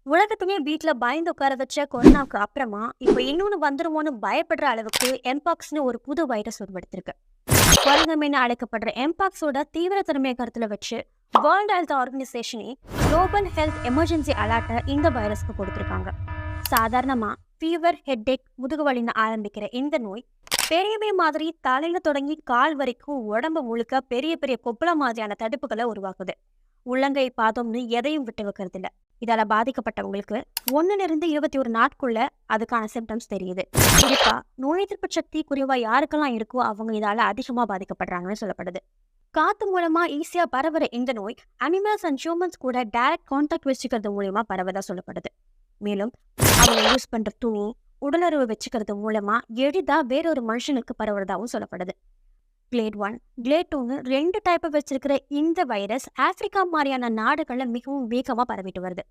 உலகத்தையே வீட்ல பயந்து உட்கார வச்ச கொரோனாவுக்கு அப்புறமா இப்ப இன்னொன்னு வந்துருமோன்னு பயப்படுற அளவுக்கு எம்பாக்ஸ்னு ஒரு புது வைரஸ் உருவெடுத்திருக்கு. குரங்கமீன் அழைக்கப்படுற எம்பாக்ஸோட தீவிரத்தன்மையை கருத்துல வச்சு வேர்ல்ட் ஹெல்த் ஆர்கனைசேஷனே குளோபல் ஹெல்த் எமர்ஜென்சி அலர்ட்டை இந்த வைரஸ்க்கு கொடுத்திருக்காங்க. சாதாரணமா ஃபீவர், ஹெட்டேக், முதுகுவலின்னு ஆரம்பிக்கிற இந்த நோய் பெரியவை மாதிரி தலையில தொடங்கி கால் வரைக்கும் உடம்பு முழுக்க பெரிய பெரிய கொப்பள மாதிரியான தடுப்புகளை உருவாக்குது. உள்ளங்கை பாதம்னு எதையும் விட்டு வைக்கிறது இல்ல. இதால பாதிக்கப்பட்டவங்களுக்கு 1 to 21 நாட்குள்ள அதுக்கான சிம்டம்ஸ் தெரியுது. குறிப்பா நோய் எதிர்ப்பு சக்தி குறைவா யாருக்கெல்லாம் இருக்கோ அவங்க இதால அதிகமா பாதிக்கப்படுறாங்கன்னு சொல்லப்படுது. காத்து மூலமா ஈஸியா பரவுற இந்த நோய் அனிமல்ஸ் அண்ட் ஹியூமன்ஸ் கூட டைரக்ட் கான்டாக்ட் வச்சுக்கிறது மூலமா பரவதா சொல்லப்படுது. மேலும் அவங்க யூஸ் பண்ற துணி, உடலுறவு வச்சுக்கிறது மூலமா எளிதா வேறொரு மனுஷனுக்கு பரவுறதாவும் சொல்லப்படுது. கிளேட் 1, கிளேட் 2ன்னு 2 டைப்பை வச்சிருக்கிற இந்த வைரஸ் ஆப்பிரிக்கா மாதிரியான நாடுகள்ல மிகவும் வேகமா பரவிட்டு வருது.